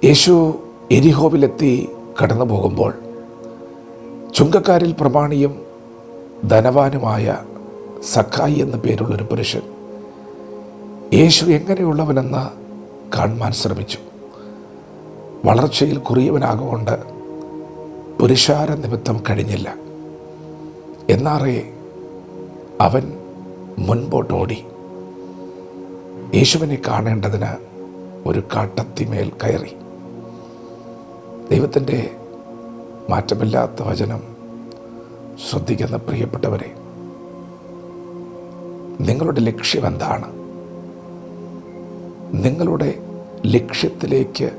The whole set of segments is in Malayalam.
യേശു എരിഹോവിലെത്തി കടന്നു പോകുമ്പോൾ ചുങ്കക്കാരിൽ പ്രമാണിയും ധനവാനുമായ സക്കായി എന്ന പേരുള്ളൊരു പുരുഷൻ യേശു എങ്ങനെയുള്ളവനെന്ന് കാണുവാൻ ശ്രമിച്ചു. വളർച്ചയിൽ കുറിയവനാകൊണ്ട് പുരുഷാര നിമിത്തം കഴിഞ്ഞില്ല. എന്നാറേ അവൻ മുൻപോട്ടോടി യേശുവിനെ കാണേണ്ടതിന് ഒരു കാട്ടത്തിമേൽ കയറി. ദൈവത്തിൻ്റെ മാറ്റമില്ലാത്ത വചനം ശ്രദ്ധിക്കുന്ന പ്രിയപ്പെട്ടവരെ, നിങ്ങളുടെ ലക്ഷ്യം എന്താണ്? നിങ്ങളുടെ ലക്ഷ്യത്തിലേക്ക്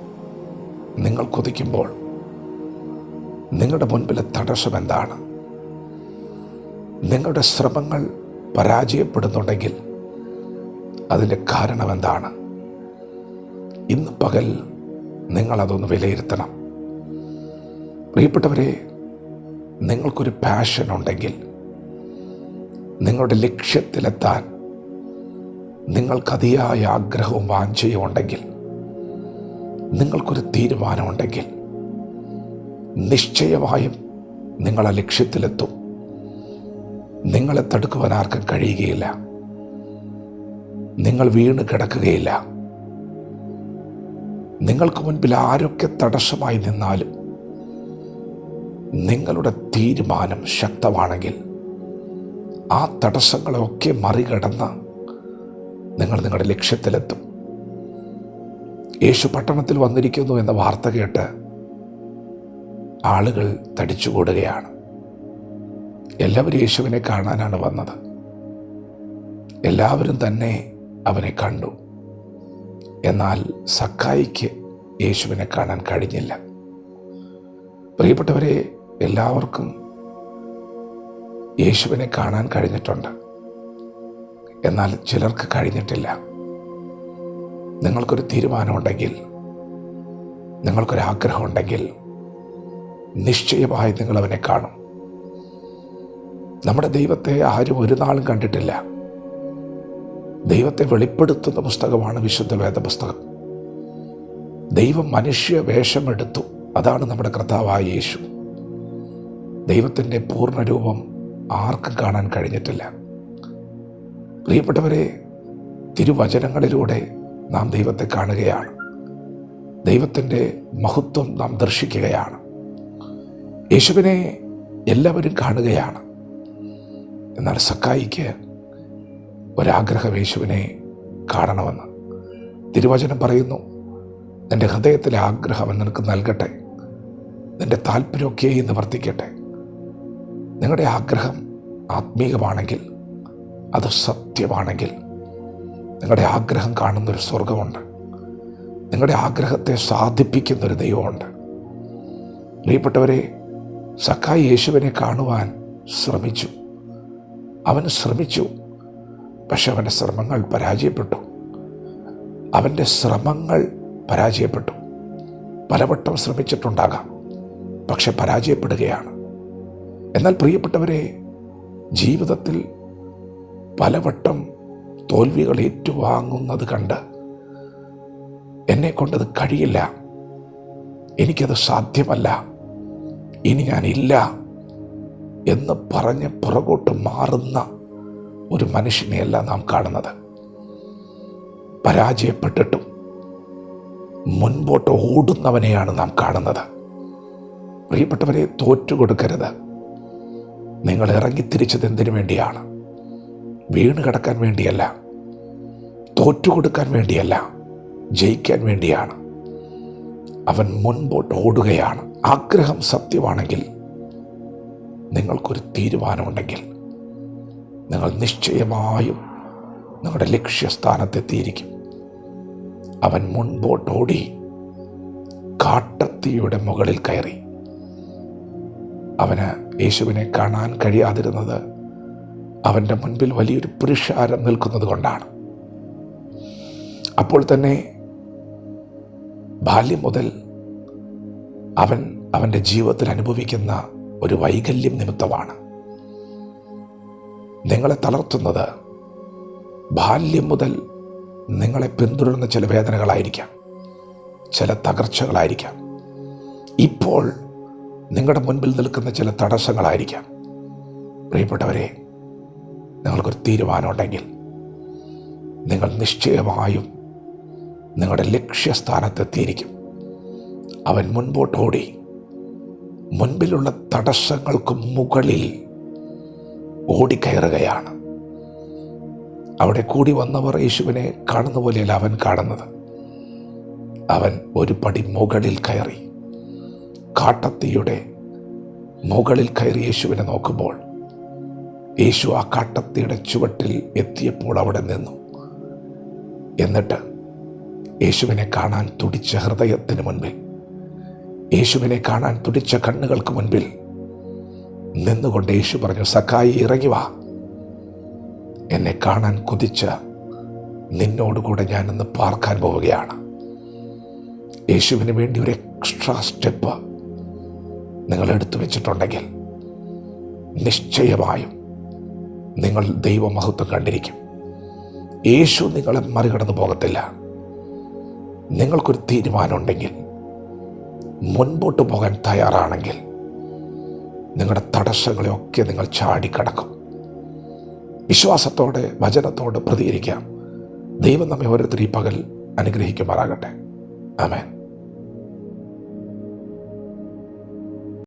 നിങ്ങൾ കുതിക്കുമ്പോൾ നിങ്ങളുടെ മുൻപിലെ തടസ്സം എന്താണ്? നിങ്ങളുടെ ശ്രമങ്ങൾ പരാജയപ്പെടുന്നുണ്ടെങ്കിൽ അതിൻ്റെ കാരണം എന്താണ്? ഇന്ന് പകൽ നിങ്ങളതൊന്ന് വിലയിരുത്തണം. പ്രിയപ്പെട്ടവരെ, നിങ്ങൾക്കൊരു പാഷൻ ഉണ്ടെങ്കിൽ, നിങ്ങളുടെ ലക്ഷ്യത്തിലെത്താൻ നിങ്ങൾക്കതിയായ ആഗ്രഹവും വാഞ്ചയും ഉണ്ടെങ്കിൽ, നിങ്ങൾക്കൊരു തീരുമാനമുണ്ടെങ്കിൽ, നിശ്ചയമായും നിങ്ങളെ ലക്ഷ്യത്തിലെത്തും. നിങ്ങളെ തടുക്കുവാൻ ആർക്കും കഴിയുകയില്ല. നിങ്ങൾ വീണ് കിടക്കുകയില്ല. നിങ്ങൾക്ക് മുൻപിൽ ആരൊക്കെ തടസ്സമായി നിന്നാലും നിങ്ങളുടെ തീരുമാനം ശക്തമാണെങ്കിൽ ആ തടസ്സങ്ങളെയൊക്കെ മറികടന്ന് നിങ്ങൾ നിങ്ങളുടെ ലക്ഷ്യത്തിലെത്തും. യേശു പട്ടണത്തിൽ വന്നിരിക്കുന്നു എന്ന വാർത്ത കേട്ട് ആളുകൾ തടിച്ചുകൂടുകയാണ്. എല്ലാവരും യേശുവിനെ കാണാനാണ് വന്നത്. എല്ലാവരും തന്നെ അവനെ കണ്ടു. എന്നാൽ സക്കായിക്ക് യേശുവിനെ കാണാൻ കഴിഞ്ഞില്ല. പ്രിയപ്പെട്ടവരെ, എല്ലാവർക്കും യേശുവിനെ കാണാൻ കഴിഞ്ഞിട്ടുണ്ട്. എന്നാൽ ചിലർക്ക് കഴിഞ്ഞിട്ടില്ല. നിങ്ങൾക്കൊരു തീരുമാനമുണ്ടെങ്കിൽ, നിങ്ങൾക്കൊരാഗ്രഹമുണ്ടെങ്കിൽ നിശ്ചയമായി നിങ്ങളവനെ കാണും. നമ്മുടെ ദൈവത്തെ ആരും ഒരു നാളും കണ്ടിട്ടില്ല. ദൈവത്തെ വെളിപ്പെടുത്തുന്ന പുസ്തകമാണ് വിശുദ്ധ വേദപുസ്തകം. ദൈവം മനുഷ്യ വേഷമെടുത്തു. അതാണ് നമ്മുടെ കർത്താവായ യേശു. ദൈവത്തിൻ്റെ പൂർണ്ണരൂപം ആർക്കും കാണാൻ കഴിഞ്ഞിട്ടില്ല. പ്രിയപ്പെട്ടവരെ, തിരുവചനങ്ങളിലൂടെ നാം ദൈവത്തെ കാണുകയാണ്. ദൈവത്തിൻ്റെ മഹത്വം നാം ദർശിക്കുകയാണ്. യേശുവിനെ എല്ലാവരും കാണുകയാണ്. എന്നാൽ സക്കായിക്ക് ഒരാഗ്രഹം യേശുവിനെ കാണണമെന്ന്. തിരുവചനം പറയുന്നു, നിൻ്റെ ഹൃദയത്തിലെ ആഗ്രഹം നിനക്ക് നൽകട്ടെ, നിൻ്റെ താല്പര്യമൊക്കെ നിവർത്തിക്കട്ടെ. നിങ്ങളുടെ ആഗ്രഹം ആത്മീകമാണെങ്കിൽ, അത് സത്യമാണെങ്കിൽ, നിങ്ങളുടെ ആഗ്രഹം കാണുന്നൊരു സ്വർഗമുണ്ട്. നിങ്ങളുടെ ആഗ്രഹത്തെ സാധിപ്പിക്കുന്നൊരു ദൈവമുണ്ട്. പ്രിയപ്പെട്ടവരെ, സക്കായി യേശുവിനെ കാണുവാൻ ശ്രമിച്ചു. അവൻ ശ്രമിച്ചു, പക്ഷെ അവൻ്റെ ശ്രമങ്ങൾ പരാജയപ്പെട്ടു. അവൻ്റെ ശ്രമങ്ങൾ പരാജയപ്പെട്ടു. പലവട്ടം ശ്രമിച്ചിട്ടുണ്ടാകാം, പക്ഷെ പരാജയപ്പെടുകയാണ്. എന്നാൽ പ്രിയപ്പെട്ടവരെ, ജീവിതത്തിൽ പലവട്ടം തോൽവികൾ ഏറ്റുവാങ്ങുന്നത് കണ്ട് എന്നെക്കൊണ്ടത് കഴിയില്ല, എനിക്കത് സാധ്യമല്ല, ഇനി ഞാനില്ല എന്ന് പറഞ്ഞ് പുറകോട്ട് മാറുന്ന ഒരു മനുഷ്യനെയല്ല നാം കാണുന്നത്. പരാജയപ്പെട്ടിട്ടും മുൻപോട്ട് ഓടുന്നവനെയാണ് നാം കാണുന്നത്. പ്രിയപ്പെട്ടവരെ, തോറ്റുകൊടുക്കരുത്. നിങ്ങൾ ഇറങ്ങിത്തിരിച്ചത് എന്തിനു വേണ്ടിയാണ്? വീണ് കിടക്കാൻ വേണ്ടിയല്ല, തോറ്റുകൊടുക്കാൻ വേണ്ടിയല്ല, ജയിക്കാൻ വേണ്ടിയാണ്. അവൻ മുൻപോട്ട് ഓടുകയാണ്. ആഗ്രഹം സത്യമാണെങ്കിൽ, നിങ്ങൾക്കൊരു തീരുമാനമുണ്ടെങ്കിൽ, നിങ്ങൾ നിശ്ചയമായും നിങ്ങളുടെ ലക്ഷ്യസ്ഥാനത്തെത്തിയിരിക്കും. അവൻ മുൻപോട്ടോടി കാട്ടത്തിയുടെ മുകളിൽ കയറി. അവന് യേശുവിനെ കാണാൻ കഴിയാതിരുന്നത് അവൻ്റെ മുൻപിൽ വലിയൊരു പുരുഷാരം നിൽക്കുന്നത് കൊണ്ടാണ്. അപ്പോൾ തന്നെ ബാല്യം മുതൽ അവൻ അവൻ്റെ ജീവിതത്തിൽ അനുഭവിക്കുന്ന ഒരു വൈകല്യം നിമിത്തമാണ്. നിങ്ങളെ തളർത്തുന്നത് ബാല്യം മുതൽ നിങ്ങളെ പിന്തുടരുന്ന ചില വേദനകളായിരിക്കാം. ചില തകർച്ചകളായിരിക്കാം. ഇപ്പോൾ നിങ്ങളുടെ മുൻപിൽ നിൽക്കുന്ന ചില തടസ്സങ്ങളായിരിക്കാം. പ്രിയപ്പെട്ടവരെ, നിങ്ങൾക്കൊരു തീരുമാനമുണ്ടെങ്കിൽ നിങ്ങൾ നിശ്ചയമായും നിങ്ങളുടെ ലക്ഷ്യസ്ഥാനത്തെത്തിയിരിക്കും. അവൻ മുൻപോട്ടോടി മുൻപിലുള്ള തടസ്സങ്ങൾക്ക് മുകളിൽ ഓടിക്കയറുകയാണ്. അവിടെ കൂടി വന്നവർ യേശുവിനെ കാണുന്ന പോലെയല്ല അവൻ കാണുന്നത്. അവൻ ഒരു പടി മുകളിൽ കയറി, കാട്ടത്തിയുടെ മുകളിൽ കയറി യേശുവിനെ നോക്കുമ്പോൾ യേശു ആ കാട്ടത്തിയുടെ ചുവട്ടിൽ എത്തിയപ്പോൾ അവിടെ നിന്നു. എന്നിട്ട് യേശുവിനെ കാണാൻ തുടിച്ച ഹൃദയത്തിന് മുൻപിൽ, യേശുവിനെ കാണാൻ തുടിച്ച കണ്ണുകൾക്ക് മുൻപിൽ നിന്നുകൊണ്ട് യേശു പറഞ്ഞു, സക്കായി ഇറങ്ങി വാ, എന്നെ കാണാൻ കൊതിച്ച നിന്നോടുകൂടെ ഞാനിന്ന് പാർക്കാൻ പോവുകയാണ്. യേശുവിന് വേണ്ടി ഒരു എക്സ്ട്രാ സ്റ്റെപ്പ് നിങ്ങൾ എടുത്തു വെച്ചിട്ടുണ്ടെങ്കിൽ നിശ്ചയമായും നിങ്ങൾ ദൈവമഹത്വം കണ്ടിരിക്കും. യേശു നിങ്ങളെ മറികടന്നു പോകത്തില്ല. നിങ്ങൾക്കൊരു തീരുമാനമുണ്ടെങ്കിൽ, മുൻപോട്ട് പോകാൻ തയ്യാറാണെങ്കിൽ, നിങ്ങളുടെ തടസ്സങ്ങളെയൊക്കെ നിങ്ങൾ ചാടിക്കടക്കും. വിശ്വാസത്തോടെ വചനത്തോട് പ്രതികരിക്കാം. ദൈവം നമ്മെ ഓരോരുത്തരും ഈ പകൽ അനുഗ്രഹിക്കുമാറാകട്ടെ. ആമേൻ.